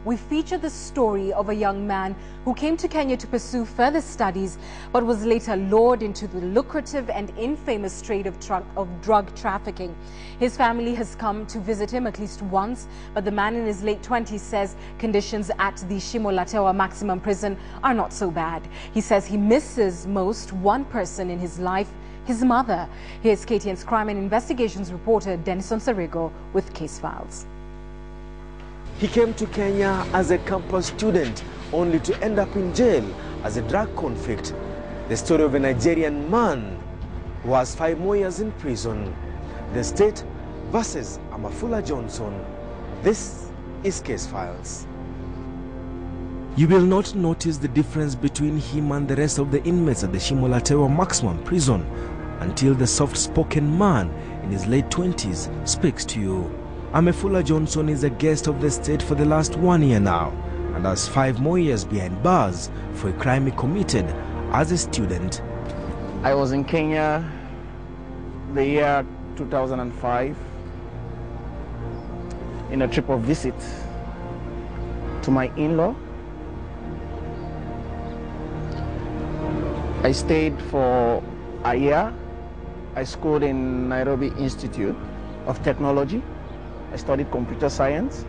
We feature the story of a young man who came to Kenya to pursue further studies but was later lured into the lucrative and infamous trade of drug trafficking. His family has come to visit him at least once, but the man in his late 20s says conditions at the Shimo la Tewa maximum prison are not so bad. He says he misses most one person in his life, his mother. Here's KTN's crime and investigations reporter Denison Sarego with Case Files. He came to Kenya as a campus student, only to end up in jail as a drug convict. The story of a Nigerian man who has 5 more years in prison. The state versus Amafula Johnson. This is Case Files. You will not notice the difference between him and the rest of the inmates at the Shimo la Tewa maximum prison until the soft-spoken man in his late 20s speaks to you. Amafula Johnson is a guest of the state for the last 1 year now and has 5 more years behind bars for a crime he committed as a student. I was in Kenya the year 2005 in a trip of visit to my in-law. I stayed for a year. I schooled in Nairobi Institute of Technology. I studied computer science.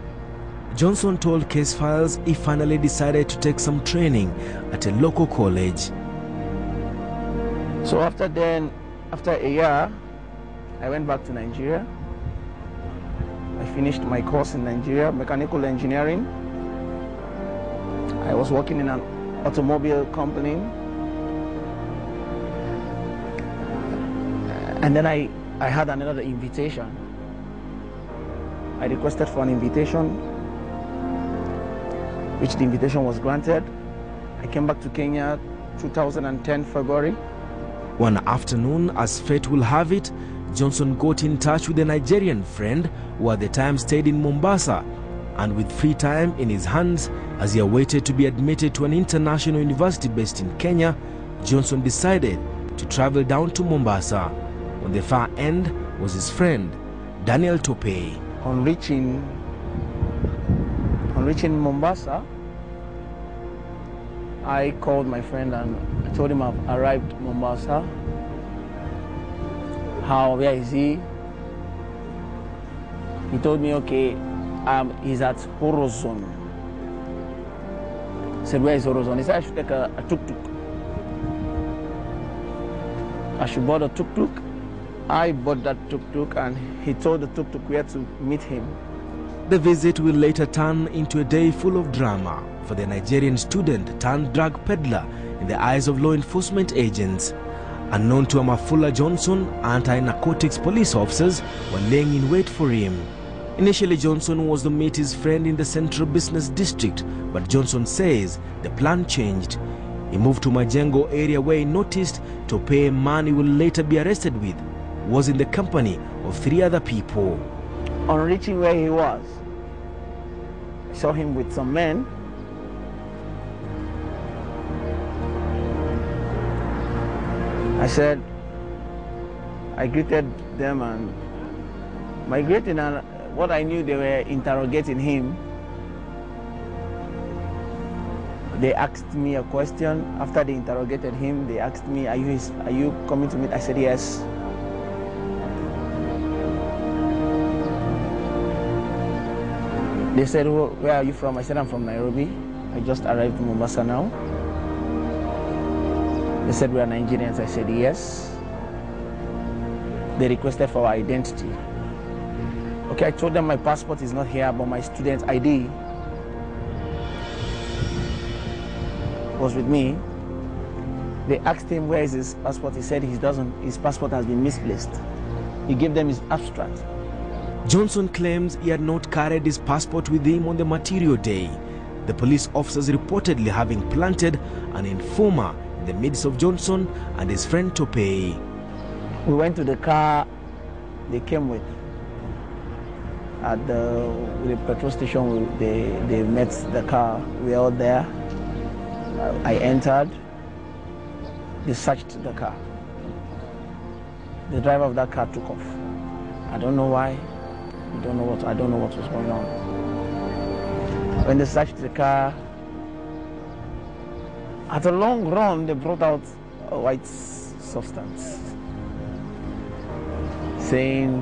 Johnson told Case Files he finally decided to take some training at a local college. So after a year, I went back to Nigeria. I finished my course in Nigeria, mechanical engineering. I was working in an automobile company. And then I had another invitation. I requested for an invitation, which the invitation was granted. I came back to Kenya 2010 February. One afternoon, as fate will have it, Johnson got in touch with a Nigerian friend who at the time stayed in Mombasa, and with free time in his hands as he awaited to be admitted to an international university based in Kenya, Johnson decided to travel down to Mombasa. On the far end was his friend, Daniel Tope. On reaching Mombasa, I called my friend and I told him I've arrived in Mombasa. Where is he? He told me, okay, he's at Horizon. I said, where is Horizon? He said, I should take a tuk-tuk. I should board a tuk-tuk. I bought that tuk-tuk and he told the tuk-tuk where to meet him. The visit will later turn into a day full of drama for the Nigerian student turned drug peddler in the eyes of law enforcement agents. Unknown to Amafula Johnson, anti-narcotics police officers were laying in wait for him. Initially, Johnson was to meet his friend in the Central Business District, but Johnson says the plan changed. He moved to Majengo area where he noticed Tope, a man he will later be arrested with, was in the company of 3 other people. On reaching where he was, I saw him with some men. I greeted them, and my greeting and what I knew, they were interrogating him. They asked me a question. After they interrogated him, they asked me, are you coming to meet? I said, yes. They said, well, where are you from? I said, I'm from Nairobi. I just arrived in Mombasa now. They said, we are Nigerians. I said, yes. They requested for our identity. Okay, I told them my passport is not here, but my student ID was with me. They asked him, where is his passport? He said his passport has been misplaced. He gave them his abstract. Johnson claims he had not carried his passport with him on the material day, the police officers reportedly having planted an informer in the midst of Johnson and his friend Tope. We went to the car they came with. At the petrol station, they met the car. We were all there. I entered. They searched the car. The driver of that car took off. I don't know why. I don't know what was going on. When they searched the car, at a long run, they brought out a white substance, saying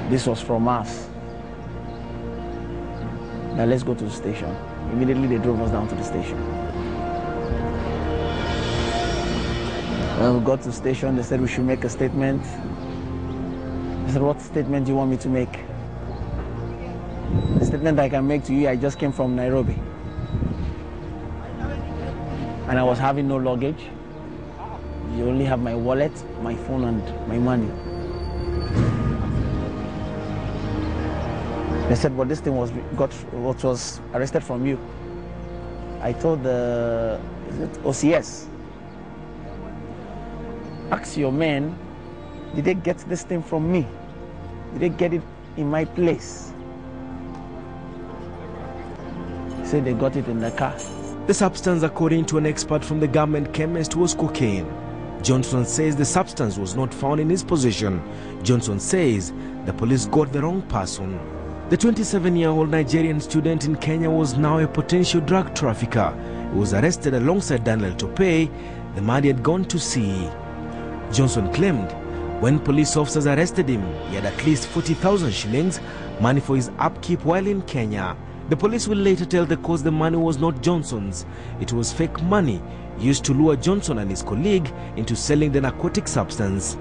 this was from us. Now let's go to the station. Immediately they drove us down to the station. When we got to the station, they said we should make a statement. I said, what statement do you want me to make? The statement I can make to you, I just came from Nairobi. And I was having no luggage. You only have my wallet, my phone, and my money. They said, well, this thing was arrested from you. I told the OCS, ask your men, did they get this thing from me? Did they get it in my place? They said they got it in the car. The substance, according to an expert from the government chemist, was cocaine. Johnson says the substance was not found in his possession. Johnson says the police got the wrong person. The 27-year-old Nigerian student in Kenya was now a potential drug trafficker. He was arrested alongside Daniel Topey, the man he had gone to see. Johnson claimed when police officers arrested him, he had at least 40,000 shillings, money for his upkeep while in Kenya. The police will later tell the court the money was not Johnson's. It was fake money used to lure Johnson and his colleague into selling the narcotic substance.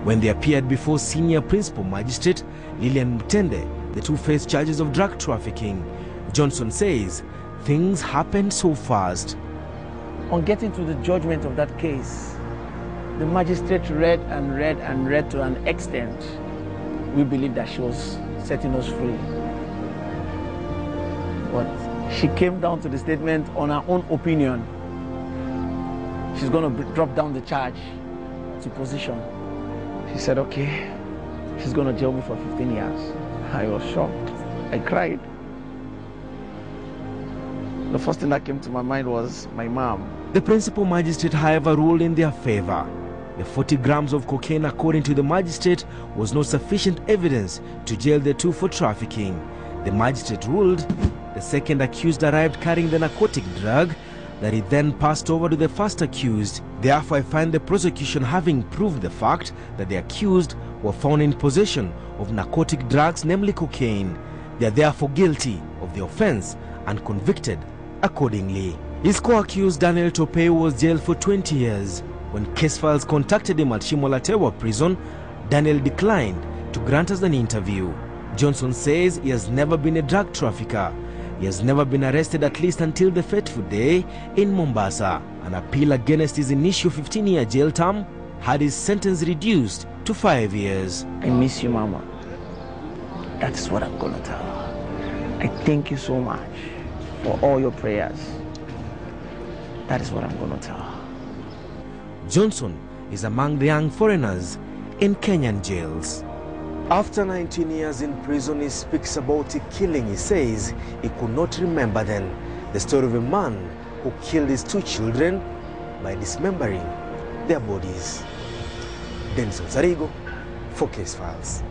When they appeared before Senior Principal Magistrate Lillian Mutende, the two faced charges of drug trafficking. Johnson says things happened so fast. On getting to the judgment of that case, the magistrate read and read and read to an extent. We believe that she was setting us free. But she came down to the statement on her own opinion. She's going to drop down the charge to possession. She said, okay, she's going to jail me for 15 years. I was shocked. I cried. The first thing that came to my mind was my mom. The principal magistrate, however, ruled in their favor. The 40 grams of cocaine, according to the magistrate, was not sufficient evidence to jail the two for trafficking. The magistrate ruled the second accused arrived carrying the narcotic drug that he then passed over to the first accused. Therefore, I find the prosecution having proved the fact that the accused were found in possession of narcotic drugs, namely cocaine. They are therefore guilty of the offense and convicted accordingly. His co-accused Daniel Topey was jailed for 20 years. When CASEFILES contacted him at Shimo la Tewa prison, Daniel declined to grant us an interview. Johnson says he has never been a drug trafficker. He has never been arrested, at least until the fateful day in Mombasa. An appeal against his initial 15-year jail term had his sentence reduced to 5 years. I miss you, Mama. That's what I'm going to tell her. I thank you so much for all your prayers. That is what I'm going to tell her. Johnson is among the young foreigners in Kenyan jails. After 19 years in prison, he speaks about a killing. He says he could not remember then. The story of a man who killed his two children by dismembering their bodies. Denison Sarigo for CASEFILES.